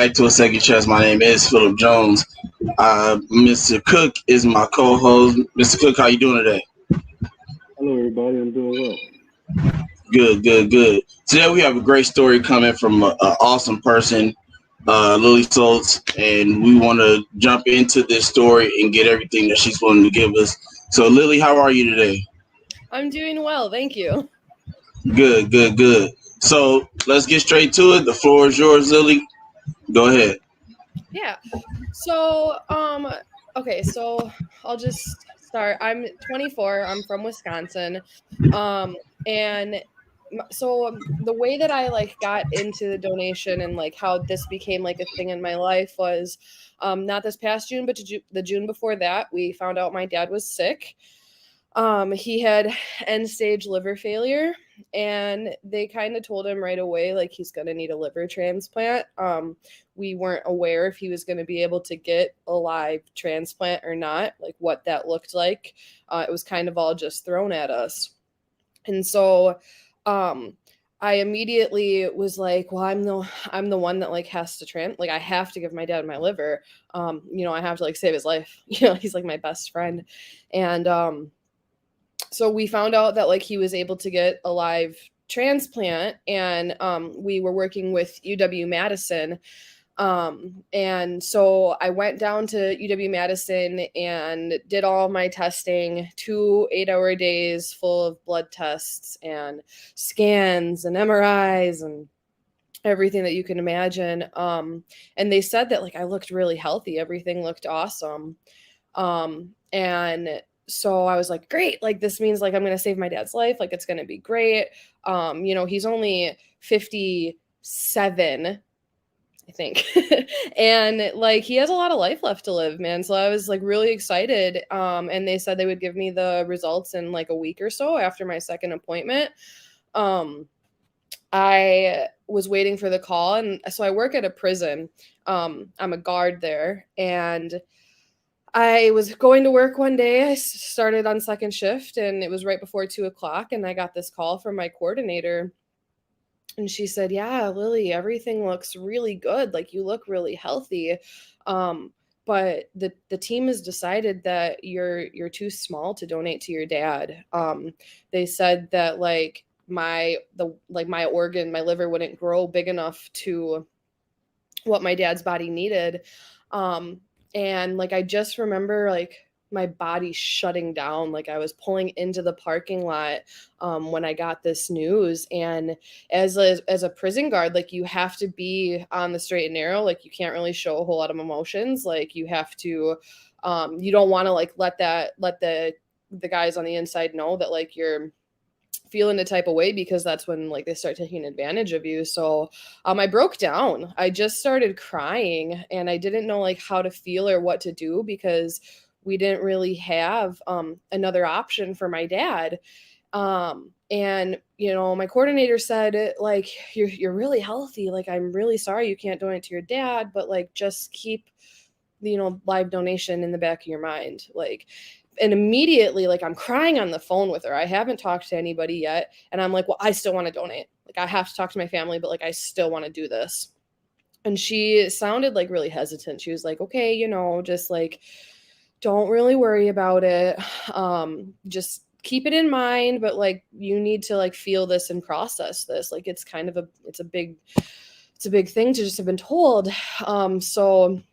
back to A Second Chance. My name is Philip Jones. Mr. Cook is my co-host. Mr. Cook, how you doing today? Hello, everybody. I'm doing well. Good, good, good. Today we have a great story coming from an awesome person, Lily Schultz, and we want to jump into this story and get everything that she's willing to give us. So, Lily, how are you today? I'm doing well, thank you. Good, good, good. So let's get straight to it. The floor is yours, Lily. Go ahead. Yeah. So, okay, so I'll just start. I'm 24. I'm from Wisconsin. And so the way that I like got into the donation and like how this became like a thing in my life was not this past June, but the June before that, we found out my dad was sick. He had end stage liver failure, and they kind of told him right away like he's going to need a liver transplant. We weren't aware if he was going to be able to get a live transplant or not, like what that looked like. It was kind of all just thrown at us. And so I immediately was like, well, I'm the one that like has to like I have to give my dad my liver. I have to like save his life. He's like my best friend. And so we found out that like he was able to get a live transplant, and we were working with UW-Madison. And so I went down to UW-Madison and did all my testing, 2 8-hour days full of blood tests and scans and MRIs and everything that you can imagine. And they said that like I looked really healthy. Everything looked awesome. And so I was like, great, like this means like I'm going to save my dad's life. Like it's going to be great. He's only 57, I think. And like he has a lot of life left to live, man. So I was like really excited. And they said they would give me the results in like a week or so after my second appointment. I was waiting for the call, and so I work at a prison. I'm a guard there, and I was going to work one day. I started on second shift, and it was right before 2:00, and I got this call from my coordinator. And she said, yeah, Lily, everything looks really good. Like you look really healthy. But the team has decided that you're too small to donate to your dad. They said that like my organ, my liver wouldn't grow big enough to what my dad's body needed. And like I just remember like my body shutting down. Like I was pulling into the parking lot when I got this news. And as a prison guard, like you have to be on the straight and narrow. Like you can't really show a whole lot of emotions. Like you have to, you don't want to like let the guys on the inside know that like you're feeling a type of way, because that's when like they start taking advantage of you. So I broke down. I just started crying, and I didn't know like how to feel or what to do, because we didn't really have another option for my dad. And my coordinator said like you're really healthy, like I'm really sorry you can't donate to your dad, but like just keep live donation in the back of your mind. Like, and immediately like I'm crying on the phone with her. I haven't talked to anybody yet, and I'm like, well, I still want to donate. Like I have to talk to my family, but like I still want to do this. And she sounded like really hesitant. She was like, okay, just like don't really worry about it. Just keep it in mind, but like you need to like feel this and process this. Like it's kind of it's a big thing to just have been told. So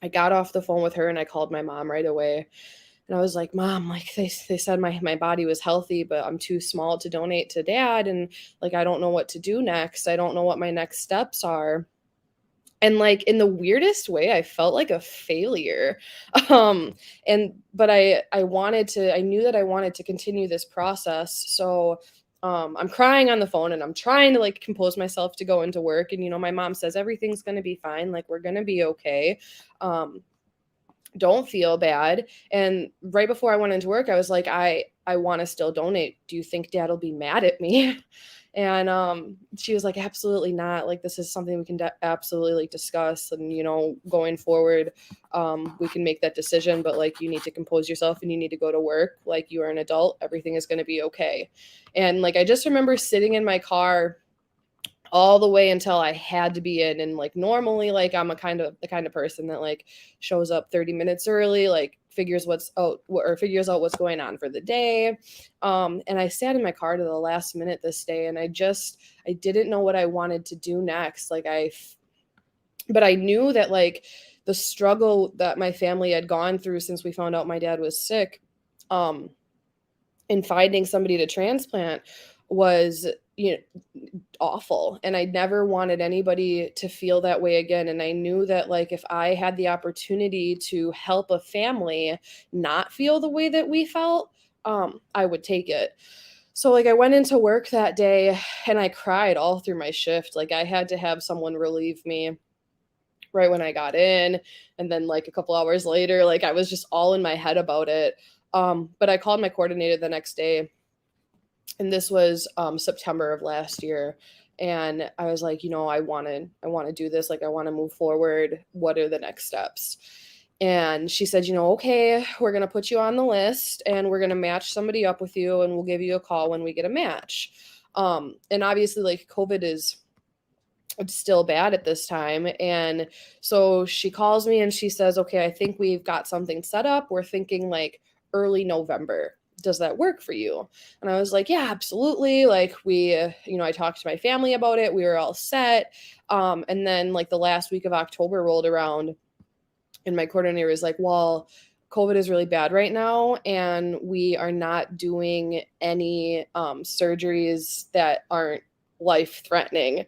I got off the phone with her and I called my mom right away. And I was like, Mom, like they said my body was healthy, but I'm too small to donate to Dad. And like, I don't know what to do next. I don't know what my next steps are. And like in the weirdest way, I felt like a failure. But I knew that I wanted to continue this process. So I'm crying on the phone, and I'm trying to like compose myself to go into work. And, my mom says, everything's going to be fine. Like, we're going to be okay. Don't feel bad. And right before I went into work, I was like, I want to still donate. Do you think Dad will be mad at me? And she was like, absolutely not. Like, this is something we can absolutely like discuss. And, going forward, we can make that decision. But like, you need to compose yourself and you need to go to work. Like, you are an adult. Everything is going to be okay. And like, I just remember sitting in my car all the way until I had to be in. And like normally, like I'm the kind of person that like shows up 30 minutes early, like figures out what's going on for the day. And I sat in my car to the last minute this day, and I didn't know what I wanted to do next. But I knew that like the struggle that my family had gone through since we found out my dad was sick, and finding somebody to transplant was, awful. And I never wanted anybody to feel that way again. And I knew that like if I had the opportunity to help a family not feel the way that we felt, I would take it. So like I went into work that day and I cried all through my shift. Like I had to have someone relieve me right when I got in. And then like a couple hours later, like I was just all in my head about it. But I called my coordinator the next day, and this was September of last year. And I was like, I want to do this. Like, I want to move forward. What are the next steps? And she said, okay, we're going to put you on the list and we're going to match somebody up with you, and we'll give you a call when we get a match. And obviously like COVID is still bad at this time. And so she calls me and she says, okay, I think we've got something set up. We're thinking like early November. Does that work for you? And I was like, yeah, absolutely. Like I talked to my family about it. We were all set. And then like the last week of October rolled around, and my coordinator was like, well, COVID is really bad right now, and we are not doing any surgeries that aren't life-threatening.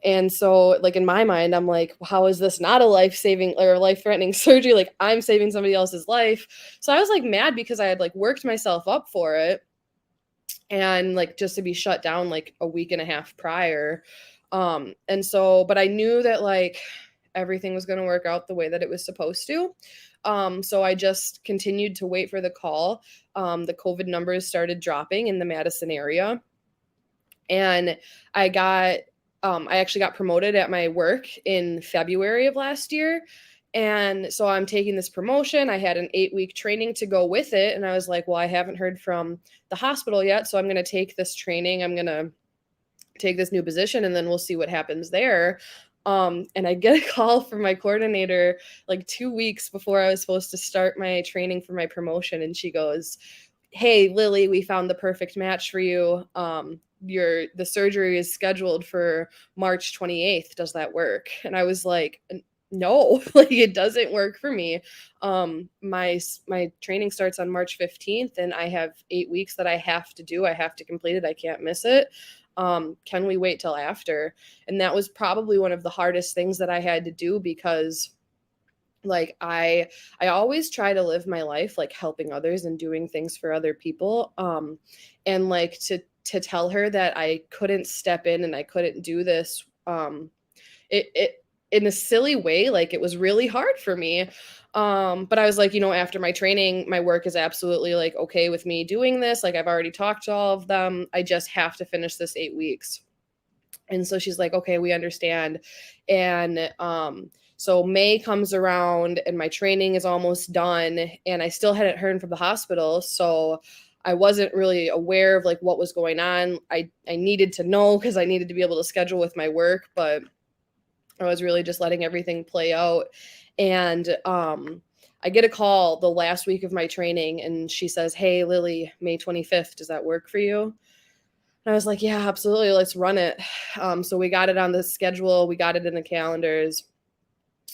And so like in my mind, I'm like, how is this not a life-saving or life-threatening surgery? Like I'm saving somebody else's life. So I was like mad because I had like worked myself up for it, and like just to be shut down like a week and a half prior. And so, but I knew that like everything was going to work out the way that it was supposed to. So I just continued to wait for the call. The COVID numbers started dropping in the Madison area, and I actually got promoted at my work in February of last year. And so I'm taking this promotion. I had an 8-week training to go with it. And I was like, well, I haven't heard from the hospital yet. So I'm going to take this training. I'm going to take this new position, and then we'll see what happens there. And I get a call from my coordinator like 2 weeks before I was supposed to start my training for my promotion. And she goes, hey, Lily, we found the perfect match for you. The surgery is scheduled for March 28th. Does that work? And I was like, no, like it doesn't work for me. My training starts on March 15th, and I have 8 weeks that I have to do. I have to complete it. I can't miss it. Can we wait till after? And that was probably one of the hardest things that I had to do, because like I always try to live my life like helping others and doing things for other people. And like to tell her that I couldn't step in and I couldn't do this, it in a silly way, like it was really hard for me. But I was like, after my training, my work is absolutely like okay with me doing this. Like I've already talked to all of them. I just have to finish this 8 weeks. And so she's like, okay, we understand. And so May comes around and my training is almost done, and I still hadn't heard from the hospital. So I wasn't really aware of like what was going on. I needed to know because I needed to be able to schedule with my work, but I was really just letting everything play out. And I get a call the last week of my training, and she says, hey, Lily, May 25th, does that work for you? And I was like, yeah, absolutely. Let's run it. So we got it on the schedule. We got it in the calendars.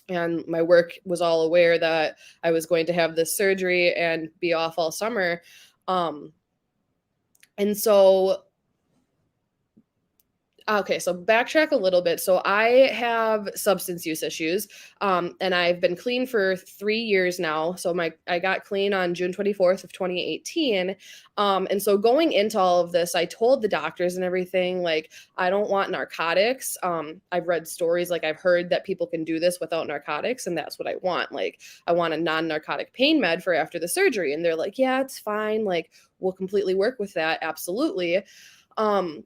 And my work was all aware that I was going to have this surgery and be off all summer. And so okay, so backtrack a little bit. So I have substance use issues, and I've been clean for 3 years now. So I got clean on June 24th of 2018. And so going into all of this, I told the doctors and everything, like, I don't want narcotics. I've read stories, like I've heard that people can do this without narcotics, and that's what I want. Like, I want a non-narcotic pain med for after the surgery. And they're like, yeah, it's fine. Like, we'll completely work with that. Absolutely.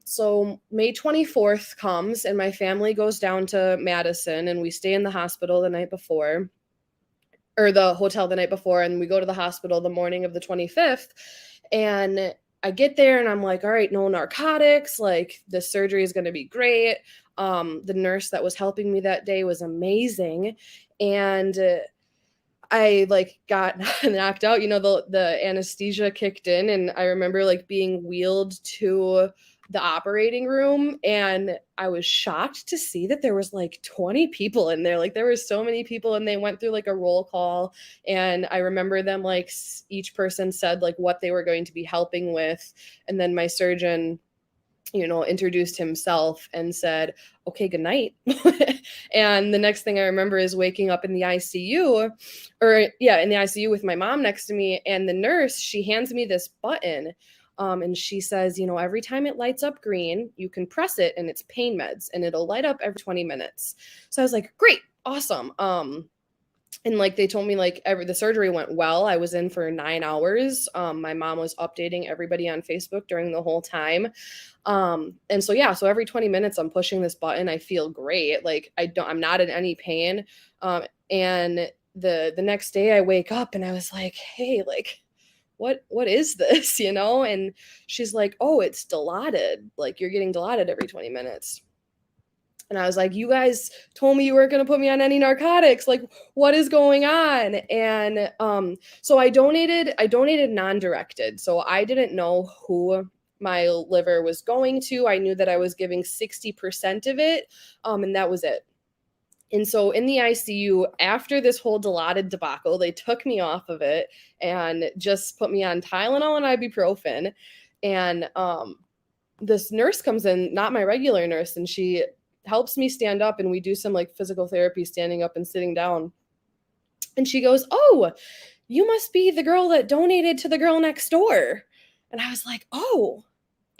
So May 24th comes and my family goes down to Madison, and we stay in the hospital the night before, or the hotel the night before. And we go to the hospital the morning of the 25th, and I get there and I'm like, all right, no narcotics, like the surgery is going to be great. The nurse that was helping me that day was amazing. And I like got knocked out, the anesthesia kicked in, and I remember like being wheeled to the operating room, and I was shocked to see that there was like 20 people in there. Like there were so many people, and they went through like a roll call, and I remember them like each person said like what they were going to be helping with, and then my surgeon introduced himself and said, okay, good night. And the next thing I remember is waking up in the ICU, in the ICU with my mom next to me. And the nurse, she hands me this button. And she says, every time it lights up green, you can press it and it's pain meds and it'll light up every 20 minutes. So I was like, great, awesome. And like they told me like the surgery went well. I was in for 9 hours. My mom was updating everybody on Facebook during the whole time. And so every 20 minutes I'm pushing this button. I feel great. Like I'm not in any pain. And the next day I wake up and I was like, hey, like what is this? And she's like, oh, it's Dilaudid. Like you're getting Dilaudid every 20 minutes. And I was like, you guys told me you weren't going to put me on any narcotics. Like, what is going on? And so I donated non-directed. So I didn't know who my liver was going to. I knew that I was giving 60% of it, and that was it. And so in the ICU, after this whole Dilaudid debacle, they took me off of it and just put me on Tylenol and ibuprofen. And this nurse comes in, not my regular nurse, and she helps me stand up, and we do some like physical therapy standing up and sitting down. And she goes, oh, you must be the girl that donated to the girl next door. And I was like, oh,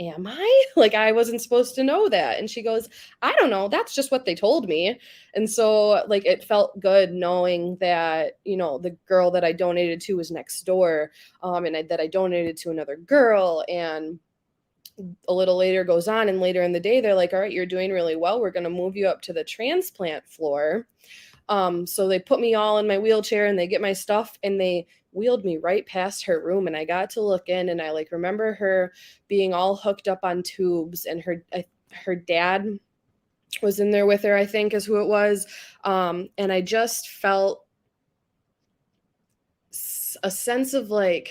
am I? Like I wasn't supposed to know that. And she goes, I don't know, that's just what they told me. And so like it felt good knowing that the girl that I donated to was next door, and that I donated to another girl. And a little later goes on, and later in the day they're like, all right, you're doing really well, we're going to move you up to the transplant floor. So they put me all in my wheelchair and they get my stuff and they wheeled me right past her room, and I got to look in, and I like remember her being all hooked up on tubes, and her dad was in there with her, I think is who it was. And I just felt a sense of like,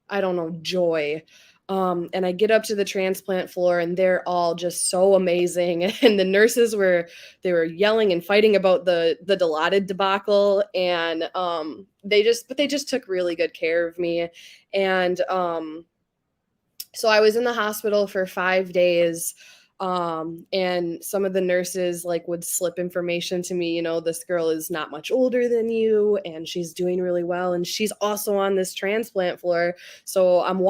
I don't know, joy. And I get up to the transplant floor, and they're all just so amazing. And the nurses were yelling and fighting about the Dilaudid debacle. And they just took really good care of me. And so I was in the hospital for 5 days. And some of the nurses like would slip information to me, this girl is not much older than you and she's doing really well, and she's also on this transplant floor. So I'm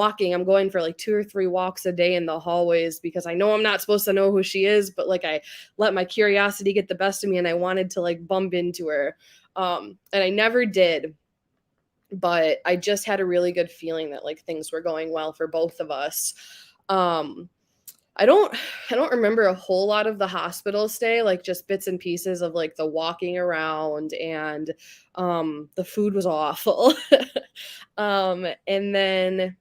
going for like 2 or 3 walks a day in the hallways, because I know I'm not supposed to know who she is, but like I let my curiosity get the best of me, and I wanted to like bump into her. And I never did, but I just had a really good feeling that like things were going well for both of us. I don't remember a whole lot of the hospital stay, like just bits and pieces of like the walking around, and the food was awful. And then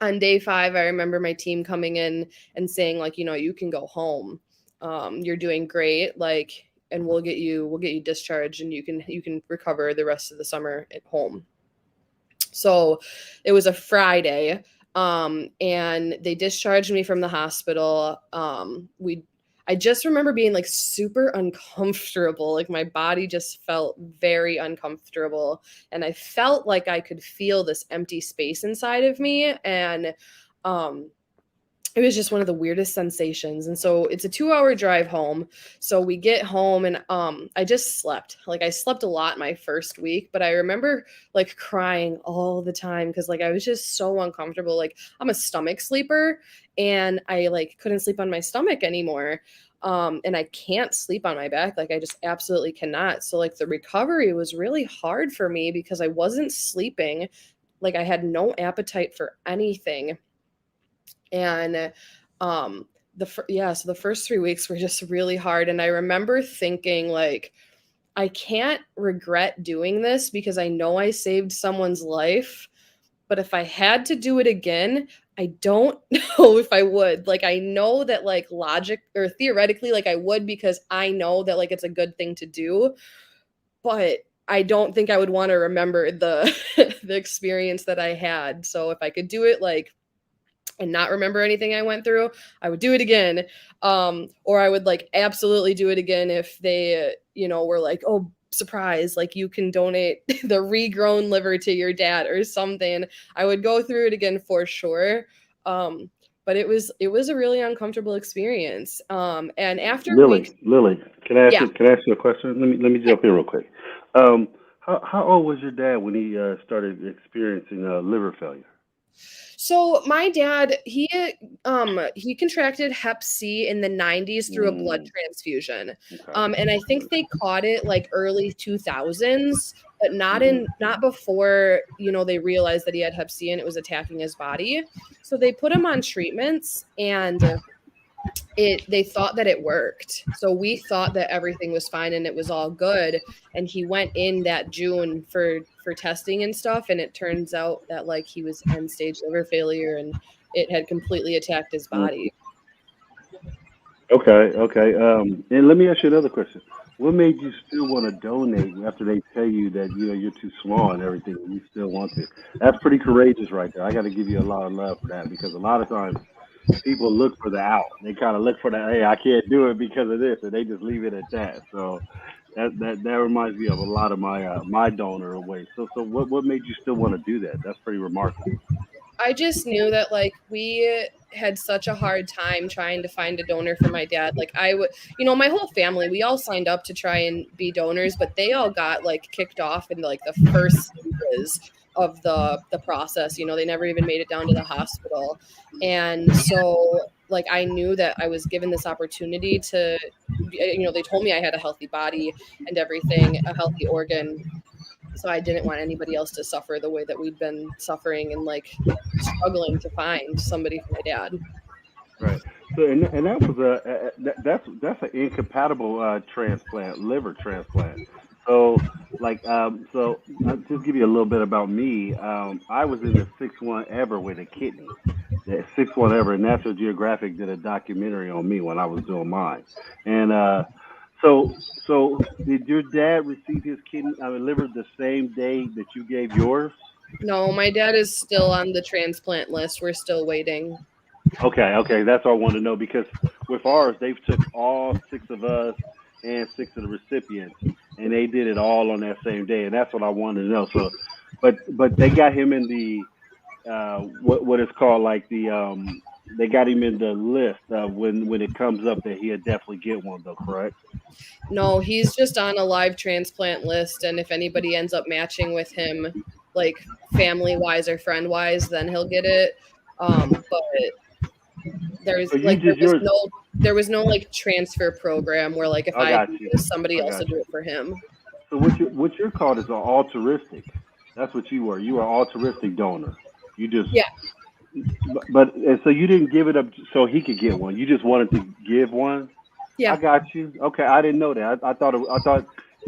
on day 5, I remember my team coming in and saying like, you can go home. You're doing great, like, and we'll get you discharged, and you can recover the rest of the summer at home. So it was a Friday. And they discharged me from the hospital. I just remember being like super uncomfortable. Like my body just felt very uncomfortable, and I felt like I could feel this empty space inside of me. And, it was just one of the weirdest sensations. And so it's a 2-hour drive home. So we get home, and I just slept. Like I slept a lot my first week, but I remember like crying all the time because like I was just so uncomfortable. Like I'm a stomach sleeper, and I like couldn't sleep on my stomach anymore. And I can't sleep on my back. Like I just absolutely cannot. So like the recovery was really hard for me because I wasn't sleeping. Like I had no appetite for anything. And so the first 3 weeks were just really hard. And I remember thinking like, I can't regret doing this because I know I saved someone's life. But if I had to do it again, I don't know if I would. Like, I know that, like, logic or theoretically, like, I would, because I know that, like, it's a good thing to do, but I don't think I would want to remember the the experience that I had. So if I could do it, like, and not remember anything I went through, I would do it again. Or I would, like, absolutely do it again if they, were like, oh, surprise, like, you can donate the regrown liver to your dad or something. I would go through it again for sure. But it was a really uncomfortable experience. And after weeks, Lily, yeah. can I ask you a question? Let me jump in real quick. Um, how old was your dad when he started experiencing liver failure? So my dad, he contracted Hep C in the 90s through a blood Mm, transfusion. okay. And I think they caught it like early 2000s, but Hmm. not before, they realized that he had Hep C and it was attacking his body. So they put him on treatments, and they thought that it worked. So we thought that everything was fine and it was all good. And he went in that June for testing and stuff, and it turns out that, like, he was end stage liver failure and it had completely attacked his body. Okay, okay. And let me ask you another question. What made you still want to donate after they tell you that you're too small and everything, and you still want to? That's pretty courageous right there. I got to give you a lot of love for that because a lot of times people look for the out. They kind of look for that. Hey, I can't do it because of this, and they just leave it at that. So that reminds me of a lot of my donor ways. So what made you still want to do that? That's pretty remarkable. I just knew that, like, we had such a hard time trying to find a donor for my dad. Like, I would, my whole family, we all signed up to try and be donors, but they all got, like, kicked off in, like, the first stages of the process. They never even made it down to the hospital. And so, like, I knew that I was given this opportunity to, they told me I had a healthy body and everything, a healthy organ, so I didn't want anybody else to suffer the way that we'd been suffering and, like, struggling to find somebody for my dad. Right. So and that was that's an incompatible transplant, liver transplant. So so I'll just give you a little bit about me. I was in the 6-1 ever with a kidney. The 6-1 ever. National Geographic did a documentary on me when I was doing mine. And so did your dad receive his kidney, liver the same day that you gave yours? No, my dad is still on the transplant list. We're still waiting. Okay, okay, that's all I want to know because with ours, they've took all 6 of us and 6 of the recipients, and they did it all on that same day, and that's what I wanted to know. So, but they got him in the what is called like they got him in the list when it comes up that he'll definitely get one though, correct? No, he's just on a live transplant list, and if anybody ends up matching with him, like, family wise or friend wise, then he'll get it. But So there's you like there did was yours. no there was no, like, transfer program where, like, if I I got do you. this, somebody I else will got do you. it for him. So what you're called is an altruistic. That's what you were. You were an altruistic donor. You just Yeah, but and so you didn't give it up so he could get one. You just wanted to give one. I yeah, got you. Okay, I didn't know that. I thought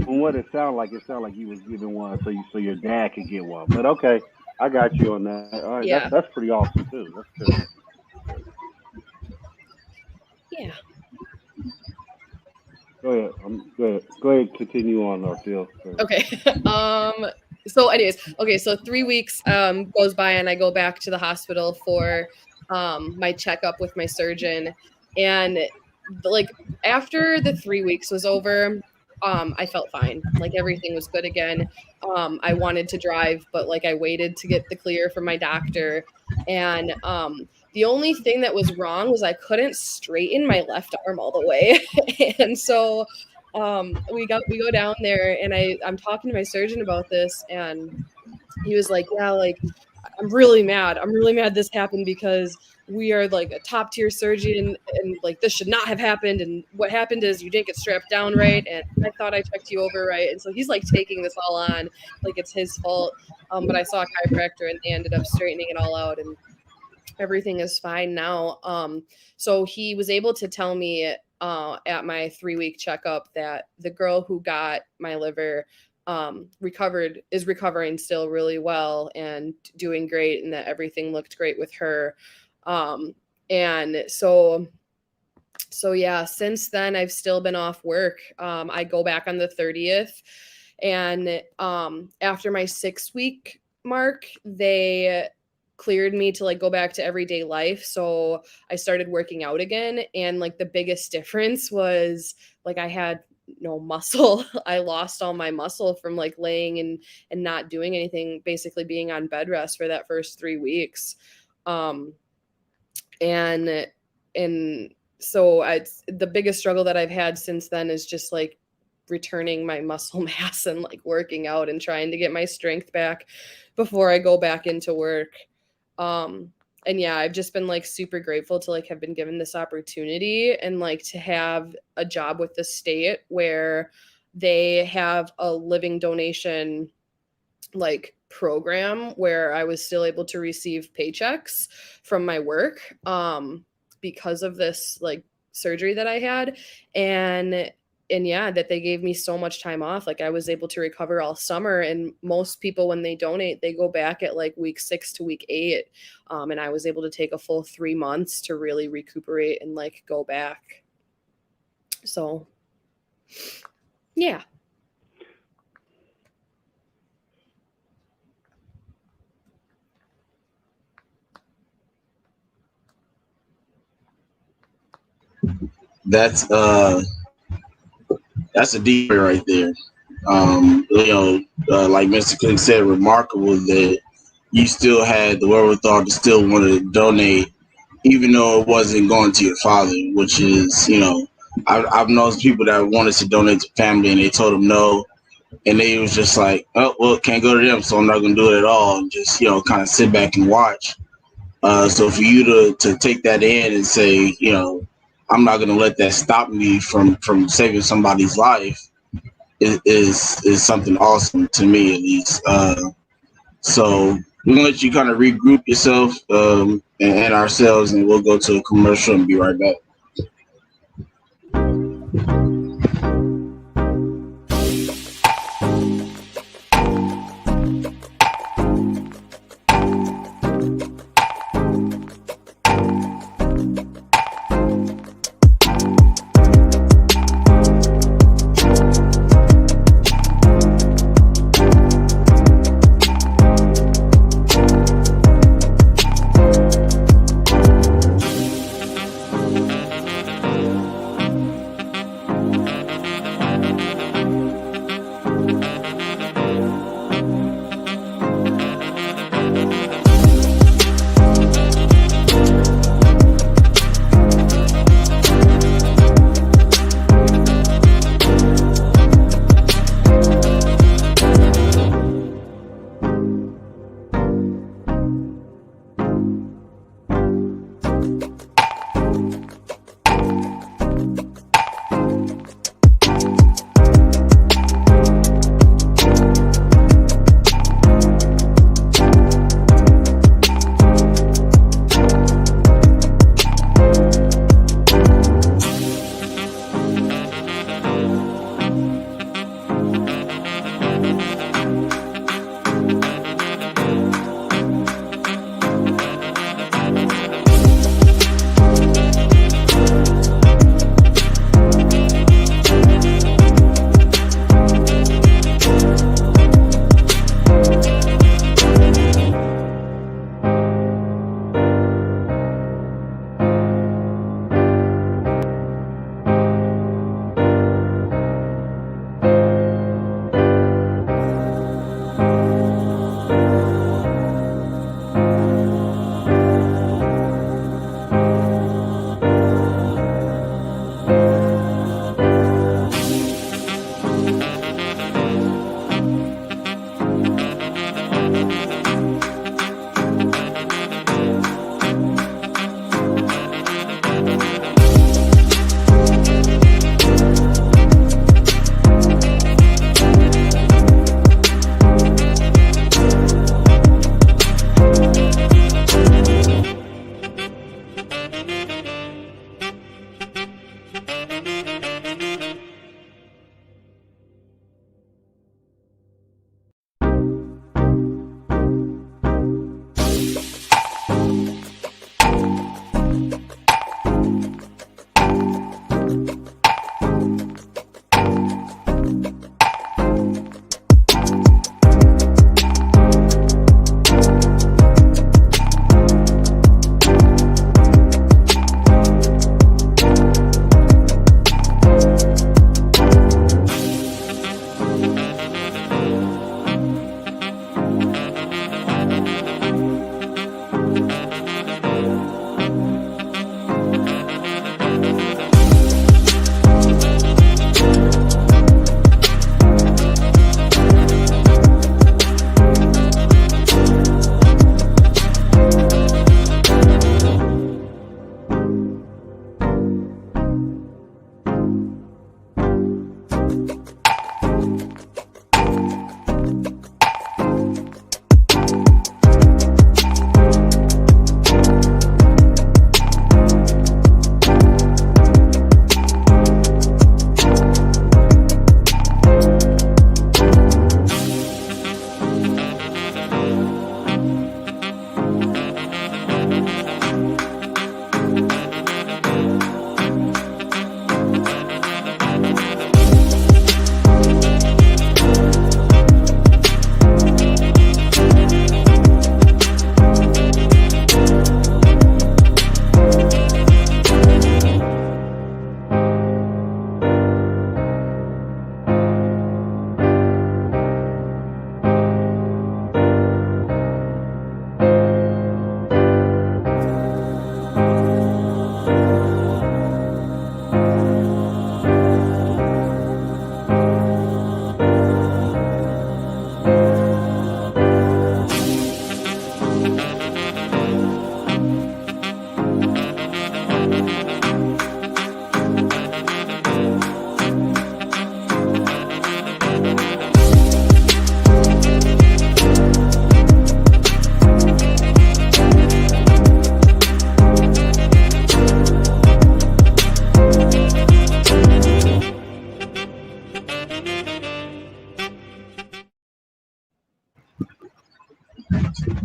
from what it sounded like you was giving one so your dad could get one. But okay, I got you on that. All right, yeah, that's pretty awesome too. That's good. yeah. Go ahead. Go ahead. Go ahead. Continue on, Arthel. Okay. So anyways, okay, so 3 weeks goes by and I go back to the hospital for my checkup with my surgeon. And, like, after the 3 weeks was over, I felt fine. Like, everything was good again. I wanted to drive, but, like, I waited to get the clear from my doctor. And the only thing that was wrong was I couldn't straighten my left arm all the way. And so we go down there, and I'm talking to my surgeon about this, and he was like, yeah, like, I'm really mad this happened because we are, like, a top tier surgeon, and, like, this should not have happened, and what happened is you didn't get strapped down right, and I thought I checked you over right. And so he's, like, taking this all on like it's his fault. But I saw a chiropractor and they ended up straightening it all out, and everything is fine now. So he was able to tell me at my 3-week checkup that the girl who got my liver is recovering still really well and doing great, and that everything looked great with her. And so yeah, since then I've still been off work. I go back on the 30th, and after my 6-week mark, they cleared me to like go back to everyday life. So I started working out again, and like the biggest difference was like I had no muscle. I lost all my muscle from like laying and not doing anything, basically being on bed rest for that first 3 weeks. And so the biggest struggle that I've had since then is just like returning my muscle mass and like working out and trying to get my strength back before I go back into work. And yeah, I've just been like super grateful to like have been given this opportunity and like to have a job with the state where they have a living donation like program where I was still able to receive paychecks from my work because of this like surgery that I had. And yeah, that they gave me so much time off. Like I was able to recover all summer, and most people when they donate, they go back at like week 6 to week 8. And I was able to take a full 3 months to really recuperate and like go back. So yeah. That's a deep one right there. Like Mr. Cook said, remarkable that you still had the wherewithal to still want to donate, even though it wasn't going to your father, which is, I've known people that wanted to donate to family and they told them no. And they was just like, oh, well, can't go to them, so I'm not going to do it at all. And just, kind of sit back and watch. So for you to take that in and say, I'm not going to let that stop me from saving somebody's life is something awesome to me, at least. So we're going to let you kind of regroup yourself and ourselves, and we'll go to a commercial and be right back.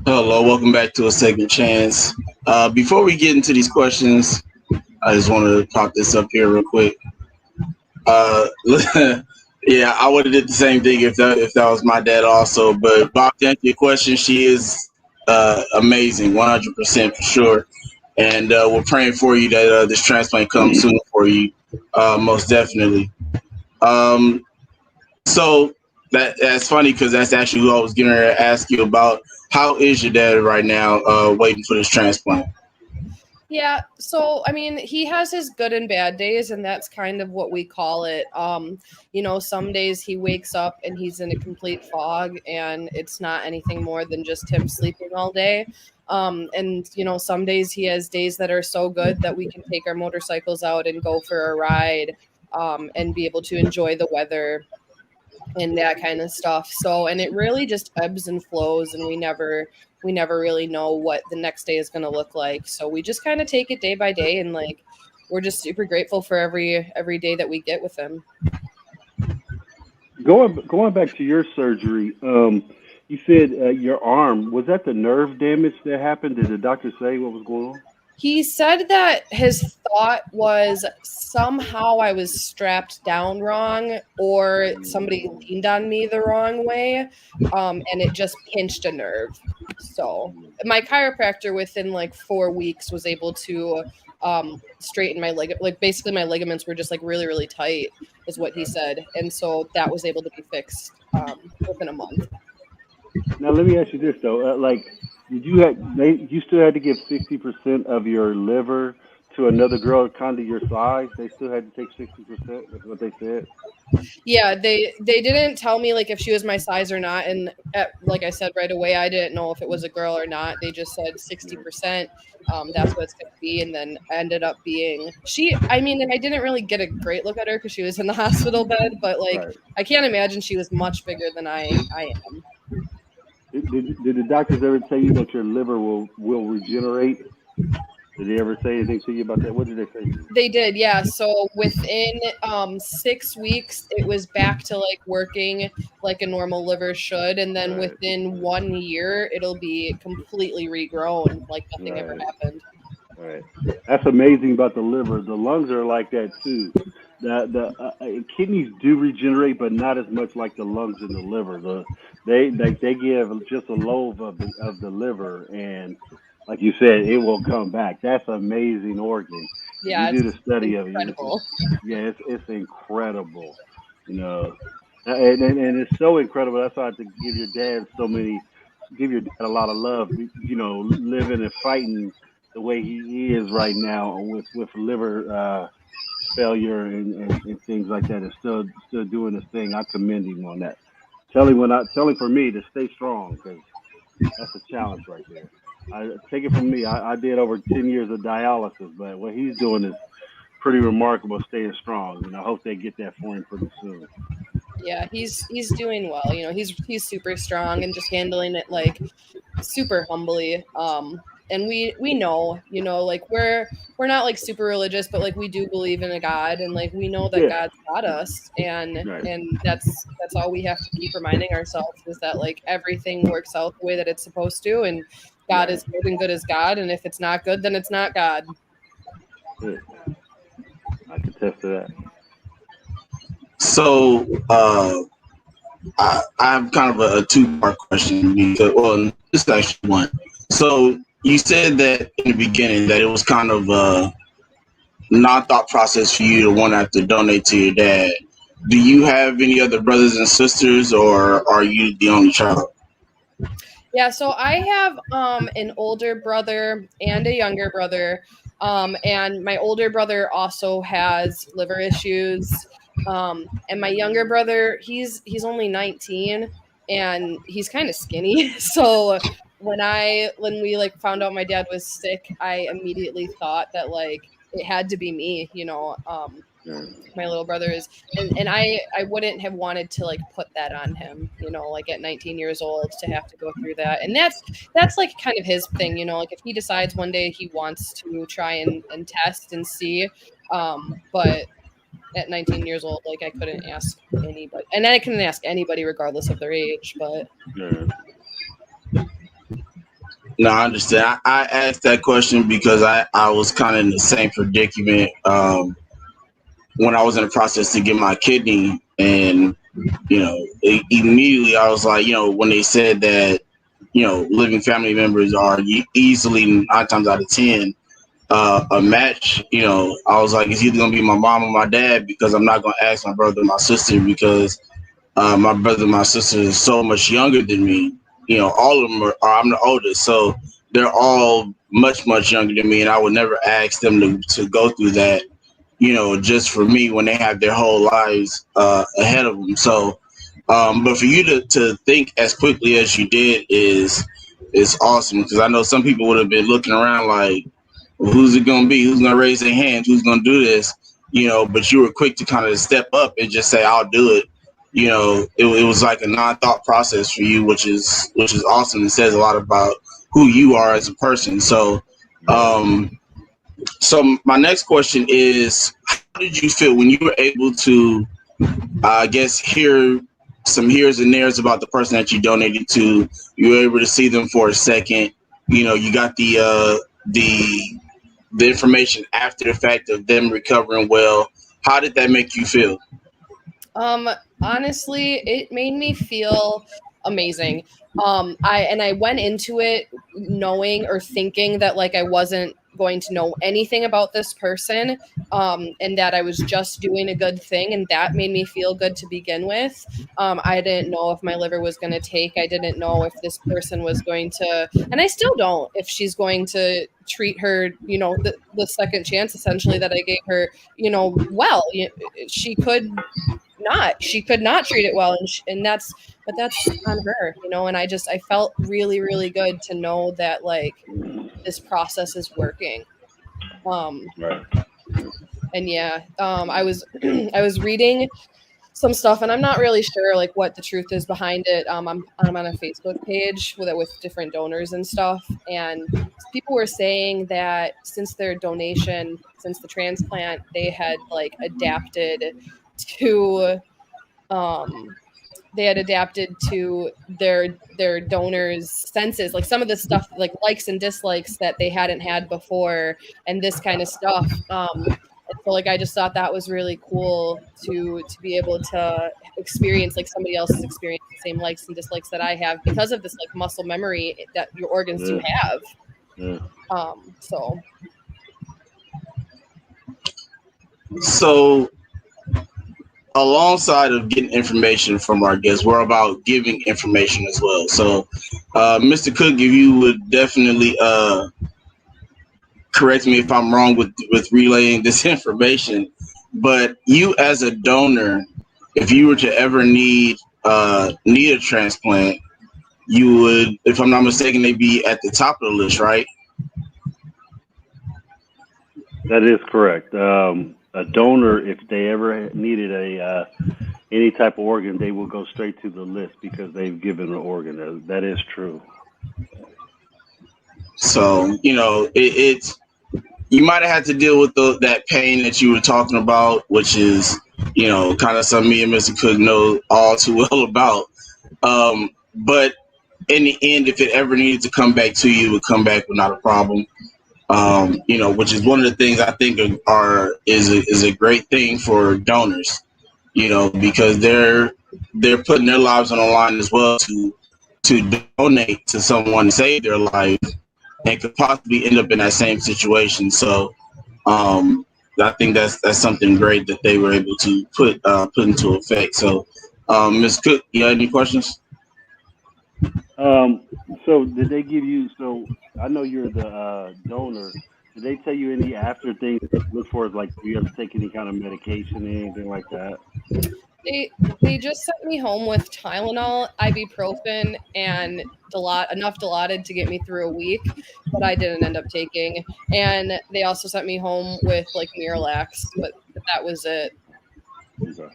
Hello, welcome back to a second chance. Before we get into these questions, I just want to pop this up here real quick. Uh, yeah, I would have did the same thing if that was my dad also. But Bob, to answer your question, she is amazing, 100% for sure. And we're praying for you that this transplant comes soon for you, most definitely. Um, so that's funny because that's actually who I was getting ready to ask you about. How is your dad right now, waiting for this transplant? Yeah, so I mean, he has his good and bad days, and that's kind of what we call it. Some days he wakes up and he's in a complete fog, and it's not anything more than just him sleeping all day. And some days he has days that are so good that we can take our motorcycles out and go for a ride, and be able to enjoy the weather and that kind of stuff. So, and it really just ebbs and flows, and we never really know what the next day is going to look like. So we just kind of take it day by day, and like we're just super grateful for every day that we get with him. Going back to your surgery, you said your arm, was that the nerve damage that happened? Did the doctor say what was going on? He said that his thought was somehow I was strapped down wrong or somebody leaned on me the wrong way, and it just pinched a nerve. So my chiropractor within like 4 weeks was able to straighten my leg. Like basically my ligaments were just like really, really tight is what he said. And so that was able to be fixed within a month. Now let me ask you this though, did you you still had to give 60% of your liver to another girl kind of your size? They still had to take 60%. That's what they said. Yeah, they didn't tell me like if she was my size or not, and like I said right away, I didn't know if it was a girl or not. They just said 60%. That's what it's going to be, and then ended up being she. I mean, and I didn't really get a great look at her because she was in the hospital bed, but like Right. I can't imagine she was much bigger than I am. Did the doctors ever tell you that your liver will regenerate? Did they ever say anything to you about that? What did they say to you? They did, yeah. So within 6 weeks, it was back to like working like a normal liver should, and then Right, within 1 year, it'll be completely regrown, like nothing ever right, happened. right. That's amazing about the liver. The lungs are like that too. The kidneys do regenerate, but not as much like the lungs and the liver. They give just a lobe of the liver, and like you said, it will come back. That's an amazing organ. If you Yeah, do the it's study of it, incredible. yeah, it's incredible. You know, and it's so incredible. That's why I have to give your dad a lot of love. Living and fighting the way he is right now with liver failure and things like that, and still doing his thing. I commend him on that. Tell him for me to stay strong because that's a challenge right there. I take it from me. I did over 10 years of dialysis, but what he's doing is pretty remarkable, staying strong. And I hope they get that for him pretty soon. Yeah, he's doing well. He's super strong and just handling it like super humbly. And we know, like we're not like super religious, but like we do believe in a God, and like we know that Yeah, God's got us, and right, that's all we have to keep reminding ourselves is that like everything works out the way that it's supposed to, and God right. is good and good is God, and if it's not good, then it's not God. Yeah, I can attest to that. So, I have kind of a two-part question because, well, this is actually one. So, you said that in the beginning that it was kind of a non-thought process for you to want to have to donate to your dad. Do you have any other brothers and sisters, or are you the only child? Yeah, so I have an older brother and a younger brother. And my older brother also has liver issues. And my younger brother, he's only 19 and he's kind of skinny. So when we like found out my dad was sick, I immediately thought that like it had to be me. Yeah, My little brother is, and I wouldn't have wanted to like put that on him, like at 19 years old to have to go through that. And that's like kind of his thing, like if he decides one day he wants to try and test and see, but at 19 years old, like I couldn't ask anybody, and I couldn't ask anybody regardless of their age. But yeah. No, I understand. I asked that question because I was kind of in the same predicament when I was in the process to get my kidney, and immediately I was like, when they said that, living family members are easily 9 times out of 10 a match. I was like, it's either gonna be my mom or my dad, because I'm not gonna ask my brother or my sister, because my brother and my sister is so much younger than me. All of them I'm the oldest, so they're all much, much younger than me, and I would never ask them to go through that, just for me, when they have their whole lives ahead of them. So, but for you to think as quickly as you did is awesome, because I know some people would have been looking around like, well, who's it going to be? Who's going to raise their hand? Who's going to do this? But you were quick to kind of step up and just say, I'll do it. It was like a non-thought process for you, which is awesome. It says a lot about who you are as a person. So, so my next question is, how did you feel when you were able to, I guess, hear some here's and there's about the person that you donated to? You were able to see them for a second. You got the information after the fact of them recovering well. How did that make you feel? Honestly, it made me feel amazing. I went into it knowing or thinking that like I wasn't going to know anything about this person, and that I was just doing a good thing, and that made me feel good to begin with. I didn't know if my liver was going to take. I didn't know if this person was going to, and I still don't, if she's going to treat her, the second chance essentially that I gave her, well. She could not treat it well, and that's on her, and I felt really, really good to know that like this process is working. Right. And yeah, I was I was reading some stuff, and I'm not really sure like what the truth is behind it. I'm on a Facebook page with different donors and stuff, and people were saying that since the transplant, they had like adapted to um their donors' senses, like some of the stuff like likes and dislikes that they hadn't had before, and this kind of stuff. And so like I just thought that was really cool to be able to experience like somebody else's experience, the same likes and dislikes that I have, because of this like muscle memory that your organs do have. Yeah. So So, alongside of getting information from our guests, we're about giving information as well. So, Mr. Cook, if you would definitely correct me if I'm wrong with relaying this information, but you as a donor, if you were to ever need a transplant, you would, if I'm not mistaken, they'd be at the top of the list, right? That is correct. A donor, if they ever needed any type of organ, they will go straight to the list because they've given an organ. That is true. So it's you might have had to deal with that pain that you were talking about, which is kind of something me and Mr. Cook know all too well about. But in the end, if it ever needed to come back to you, it would come back without a problem. Which is one of the things I think is a great thing for donors, because they're putting their lives on the line as well to donate to someone to save their life, and could possibly end up in that same situation. So, I think that's something great that they were able to put into effect. So, Ms. Cook, you have any questions? So did they give you? So I know you're the donor. Did they tell you any after things to look for? Like, do you have to take any kind of medication, anything like that? they just sent me home with Tylenol, ibuprofen, and enough Dilaudid to get me through a week, but I didn't end up taking. And they also sent me home with like Miralax, but that was it. Okay.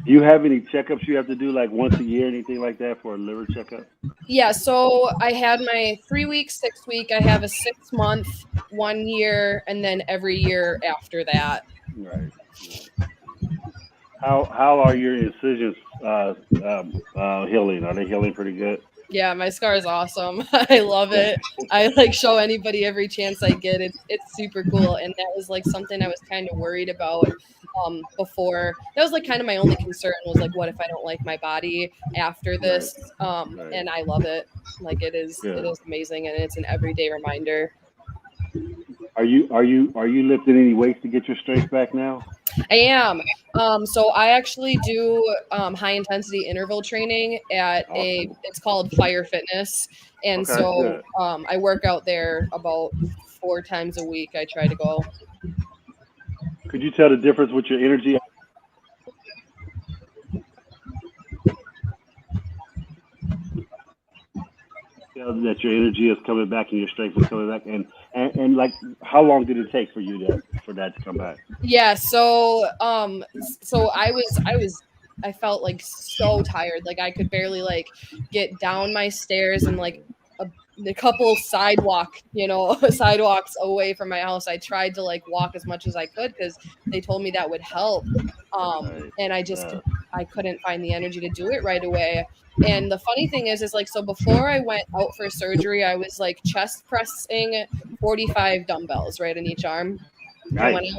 Do you have any checkups you have to do like once a year, anything like that, for a liver checkup? Yeah, so I had my 3 week, 6 week. I have a 6 month, 1 year, and then every year after that. Right. How are your incisions healing? Are they healing pretty good? Yeah, my scar is awesome. I love Yeah. it. I like show anybody every chance I get. It's super cool, and that was like something I was kind of worried about before. That was like kind of my only concern was like, what if I don't like my body after Right. this? Right. And I love it. Like it Good. is amazing, and it's an everyday reminder. Are you lifting any weights to get your strength back now? I am. So I actually do high intensity interval training at Awesome. it's called Fire Fitness. And Okay. so Good. I work out there about 4 times a week. I try to go. Could you tell the difference with your energy? Tell that your energy is coming back and your strength is coming back, and like, how long did it take for that to come back? Yeah, so I felt like so tired. Like I could barely like get down my stairs and like a, a couple sidewalks away from my house. I tried to like walk as much as I could because they told me that would help. Right. And Uh, I couldn't find the energy to do it right away. And the funny thing is like so before I went out for surgery, I was like chest pressing 45 dumbbells right in each arm. And nice.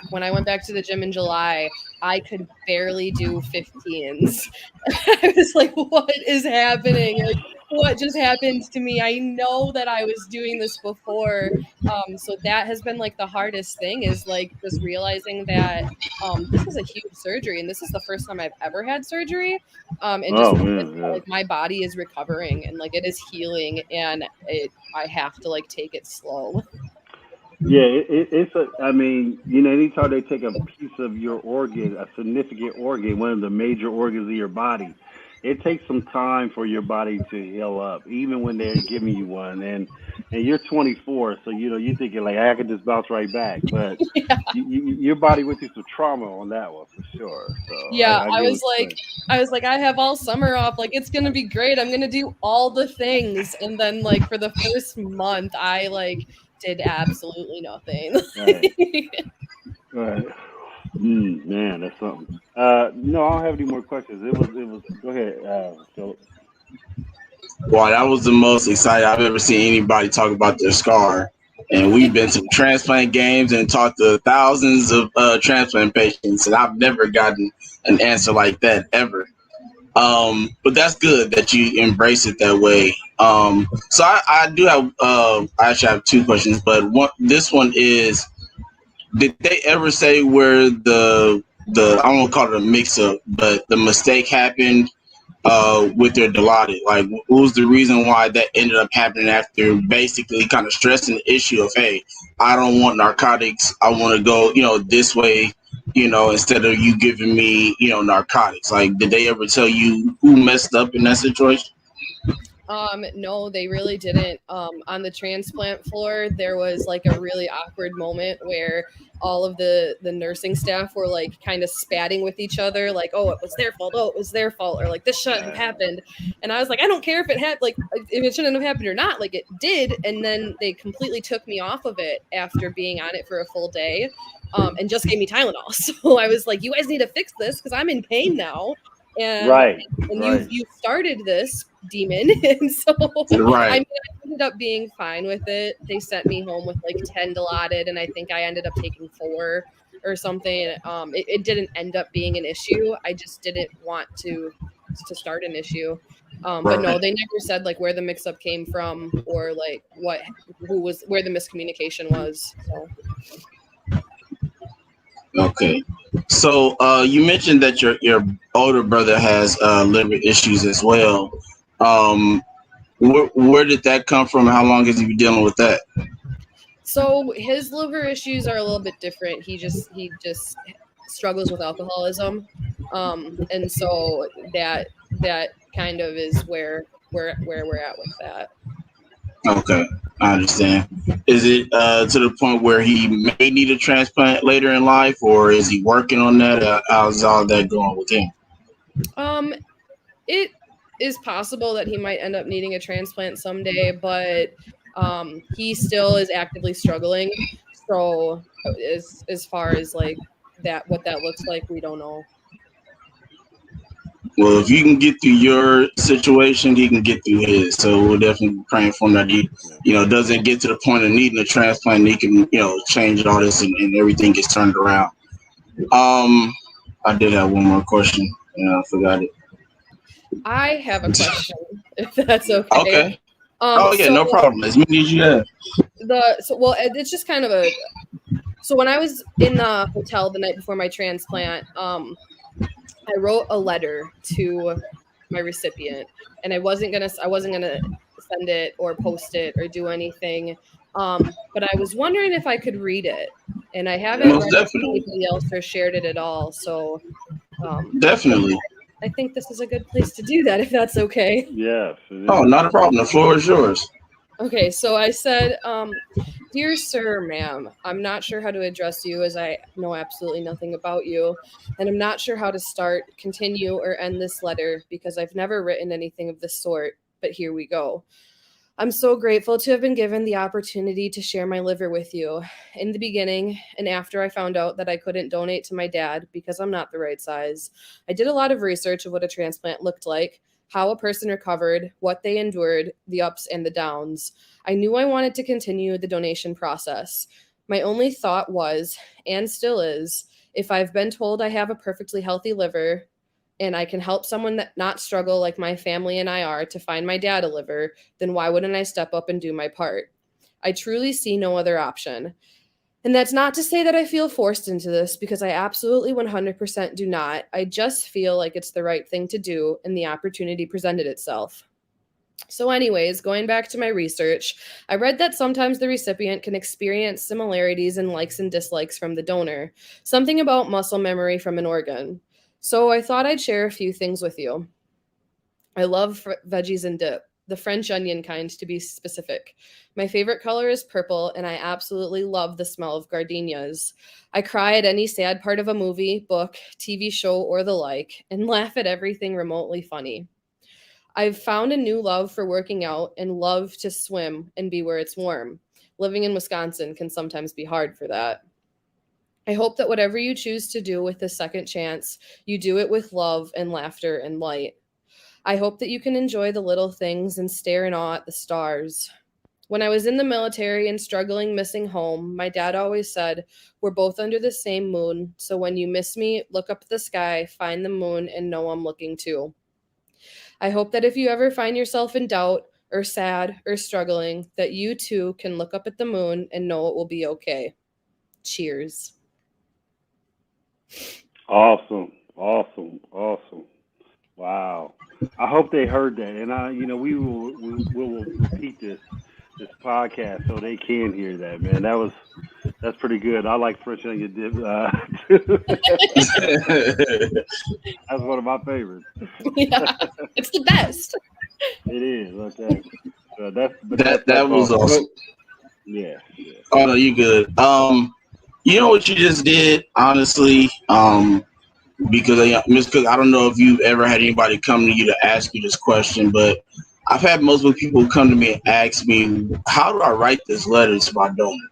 when I went back to the gym in July, I could barely do 15s. I was like, what is happening? Like, what just happened to me? I know that I was doing this before. So that has been like the hardest thing is like just realizing that this was a huge surgery and this is the first time I've ever had surgery. And just Oh realizing man, that, yeah. like my body is recovering and like it is healing and I have to like take it slow. Yeah, it's a. I mean, anytime they take a piece of your organ, a significant organ, one of the major organs of your body, it takes some time for your body to heal up, even when they're giving you one. And you're 24, so you're thinking like I could just bounce right back, but your body went through some trauma on that one for sure. So Yeah, I get what you're saying. I was like, I have all summer off. Like, it's gonna be great. I'm gonna do all the things. And then, like, for the first month, I like did absolutely nothing. Right, right. Man, that's something. No, I don't have any more questions. It was. Go ahead, Philip. Wow, that was the most excited I've ever seen anybody talk about their scar. And we've been to transplant games and talked to thousands of transplant patients, and I've never gotten an answer like that ever. But that's good that you embrace it that way. So I do have, I actually have two questions, but this one is, did they ever say where I won't call it a mix up, but the mistake happened with their Dilaudid? Like, what was the reason why that ended up happening after basically kind of stressing the issue of, hey, I don't want narcotics. I want to go, this way, instead of you giving me, narcotics. Like, did they ever tell you who messed up in that situation? No, they really didn't. On the transplant floor, there was like a really awkward moment where all of the nursing staff were like kind of spatting with each other, like, "Oh, it was their fault. Oh, it was their fault," or like, "This shouldn't have Uh, happened." And I was like, "I don't care if it had like if it shouldn't have happened or not. Like, it did." And then they completely took me off of it after being on it for a full day, and just gave me Tylenol. So I was like, "You guys need to fix this because I'm in pain now." And right, right. you started this demon. And so I Right. mean I ended up being fine with it. They sent me home with like 10 Dilaudid and I think I ended up taking 4 or something. It didn't end up being an issue. I just didn't want to start an issue. But no, Right. they never said like where the mix up came from or like who was where the miscommunication was. So Okay. So you mentioned that your older brother has liver issues as well. Um, where did that come from? How long has he been dealing with that? So his liver issues are a little bit different. He just struggles with alcoholism, and so that kind of is where we're at with that. Okay, I understand. Is it to the point where he may need a transplant later in life, or is he working on that? How's all that going with him? Um, it is possible that he might end up needing a transplant someday, but he still is actively struggling. So as far as like that, what that looks like, we don't know. Well, if you can get through your situation, he can get through his. So we're definitely praying for him that he, doesn't get to the point of needing a transplant. And he can, change all this and everything gets turned around. I did have one more question. I forgot it. I have a question, if that's okay. Okay. No problem. As many as you have. It's just kind of so when I was in the hotel the night before my transplant, I wrote a letter to my recipient, and I wasn't gonna send it or post it or do anything. But I was wondering if I could read it, and I haven't read it to anybody else or shared it at all. So definitely, I think this is a good place to do that, if that's okay. Yes. Oh, not a problem. The floor is yours. Okay, so I said, dear sir, ma'am, I'm not sure how to address you as I know absolutely nothing about you, and I'm not sure how to start, continue, or end this letter because I've never written anything of this sort, but here we go. I'm so grateful to have been given the opportunity to share my liver with you. In the beginning, and after I found out that I couldn't donate to my dad because I'm not the right size, I did a lot of research of what a transplant looked like, how a person recovered, what they endured, the ups and the downs. I knew I wanted to continue the donation process. My only thought was, and still is, if I've been told I have a perfectly healthy liver and I can help someone that not struggle like my family and I are to find my dad a liver, then why wouldn't I step up and do my part? I truly see no other option. And that's not to say that I feel forced into this, because I absolutely 100% do not. I just feel like it's the right thing to do, and the opportunity presented itself. So anyways, going back to my research, I read that sometimes the recipient can experience similarities in likes and dislikes from the donor, something about muscle memory from an organ. So I thought I'd share a few things with you. I love veggies and dip. The French onion kind, to be specific. My favorite color is purple, and I absolutely love the smell of gardenias. I cry at any sad part of a movie, book, TV show, or the like, and laugh at everything remotely funny. I've found a new love for working out and love to swim and be where it's warm. Living in Wisconsin can sometimes be hard for that. I hope that whatever you choose to do with this second chance, you do it with love and laughter and light. I hope that you can enjoy the little things and stare in awe at the stars. When I was in the military and struggling missing home, my dad always said, we're both under the same moon, so when you miss me, look up at the sky, find the moon, and know I'm looking too. I hope that if you ever find yourself in doubt or sad or struggling, that you too can look up at the moon and know it will be okay. Cheers. Awesome. Wow. I hope they heard that, and we will repeat this podcast so they can hear that, man. That's pretty good. I like French onion dip too. That's one of my favorites. Yeah, it's the best. It is. Okay. That was awesome. Yeah. Oh no, you good. You know what you just did, honestly. Because Ms. Cook, I don't know if you've ever had anybody come to you to ask you this question, but I've had multiple people come to me and ask me, how do I write this letter to my donor?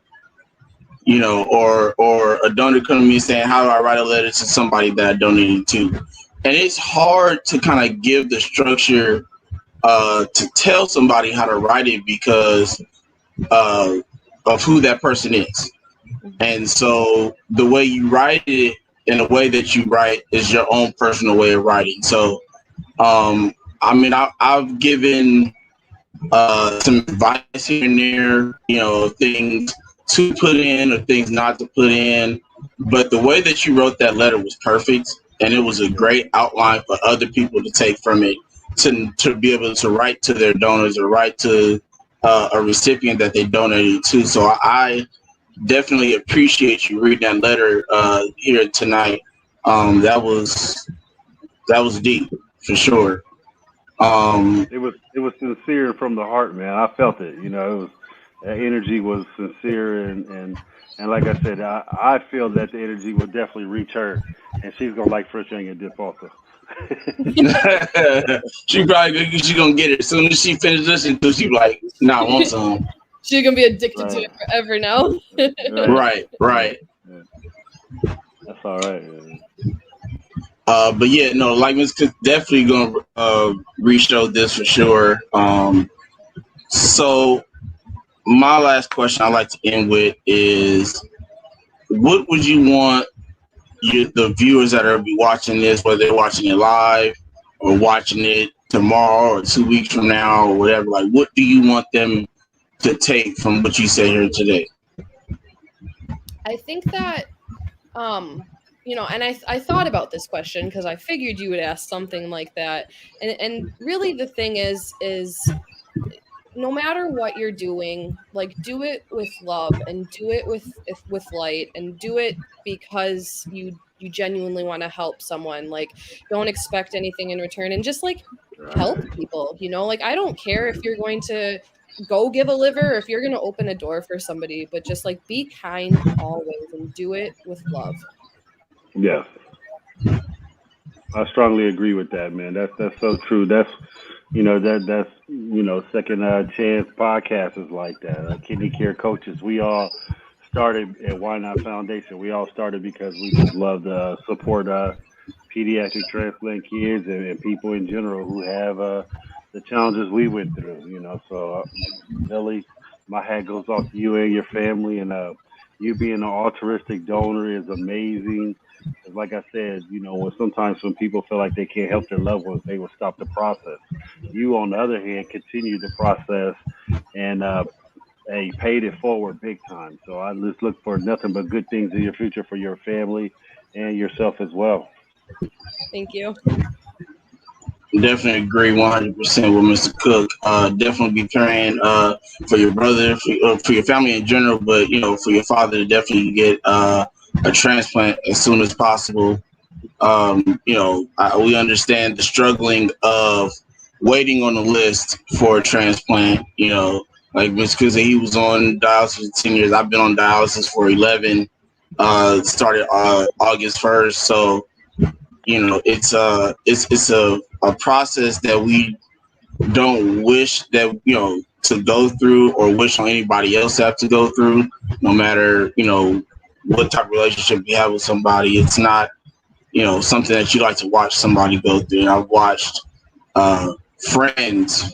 Or a donor come to me saying, how do I write a letter to somebody that I donated to? And it's hard to kind of give the structure to tell somebody how to write it because of who that person is. And so the way you write it and the way that you write is your own personal way of writing. So, I've given some advice here and there, things to put in or things not to put in. But the way that you wrote that letter was perfect. And it was a great outline for other people to take from it to be able to write to their donors or write to a recipient that they donated to. So I definitely appreciate you reading that letter here tonight. That was deep for sure. It was sincere from the heart, man. I felt it. That energy was sincere, and like I said, I feel that the energy will definitely reach her, and she's gonna like French onion dip also. She gonna get it as soon as she finishes listening to. She like, nah, I want some. She's gonna be addicted to it forever now. Right. Yeah. That's all right. Man. But yeah, no, like Miss Cook definitely gonna re-show this for sure. So my last question I like to end with is, what would you want the viewers that are be watching this, whether they're watching it live or watching it tomorrow or 2 weeks from now or whatever, like what do you want them to take from what you said here today? I think that, and I thought about this question because I figured you would ask something like that. And really the thing is no matter what you're doing, like do it with love and do it with light and do it because you genuinely want to help someone. Like don't expect anything in return and just like help people, like I don't care if you're going to go give a liver or if you're going to open a door for somebody, but just like be kind always and do it with love. Yes, I strongly agree with that, man. That's so true. That's second chance podcast is like that. Kidney care coaches, we all started at Why Not Foundation. We all started because we just love to support pediatric transplant kids and people in general who have the challenges we went through. So Lily, my hat goes off to you and your family, and you being an altruistic donor is amazing. 'Cause like I said, when people feel like they can't help their loved ones, they will stop the process. You, on the other hand, continue the process and hey, paid it forward big time. So I just look for nothing but good things in your future for your family and yourself as well. Thank you. Definitely agree 100% with Mr. Cook. Definitely be praying for your brother, for your family in general, but for your father to definitely get a transplant as soon as possible. We understand the struggling of waiting on the list for a transplant. Like Mr. Cook said, he was on dialysis for 10 years. I've been on dialysis for 11. Started August 1st, so it's a process that we don't wish that to go through or wish on anybody else to have to go through, no matter what type of relationship you have with somebody. It's not something that you like to watch somebody go through. And I've watched friends,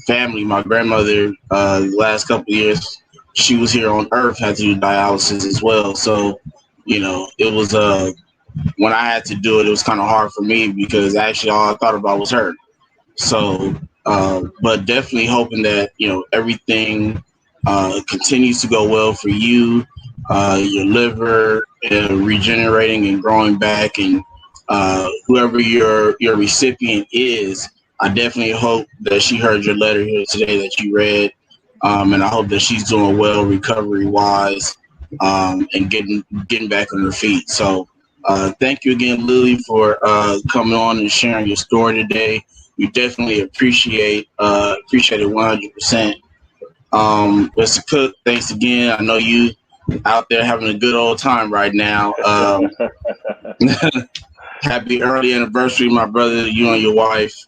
family. My grandmother, the last couple of years she was here on earth, had to do dialysis as well. So it was when I had to do it, it was kind of hard for me because actually all I thought about was her. So, but definitely hoping that everything continues to go well for you, your liver regenerating and growing back, and whoever your recipient is. I definitely hope that she heard your letter here today that you read, and I hope that she's doing well recovery wise, and getting back on her feet. So. Thank you again, Lily, for coming on and sharing your story today. We definitely appreciate it 100%. Mr. Cook, thanks again. I know you out there having a good old time right now. Happy early anniversary, my brother, you and your wife.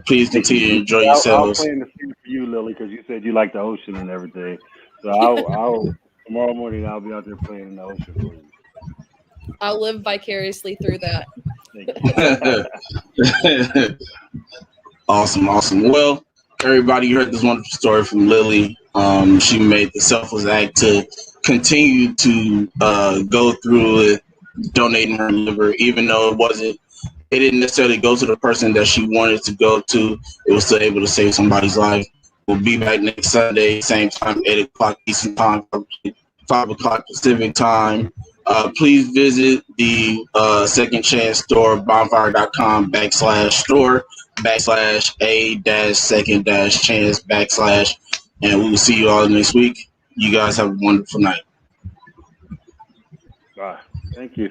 Please continue to enjoy yourselves. I'll plan the same for you, Lily, because you said you like the ocean and everything. So I'll tomorrow morning I'll be out there playing in the ocean for you. I'll live vicariously through that. Awesome. Well, everybody, you heard this wonderful story from Lily. She made the selfless act to continue to go through with donating her liver, even though it didn't necessarily go to the person that she wanted to go to. It was still able to save somebody's life. We'll be back next Sunday, same time, 8 o'clock Eastern time, 5 o'clock Pacific time. Please visit the Second Chance store, bonfire.com/store/a-second-chance/ and we will see you all next week. You guys have a wonderful night. Bye. Thank you.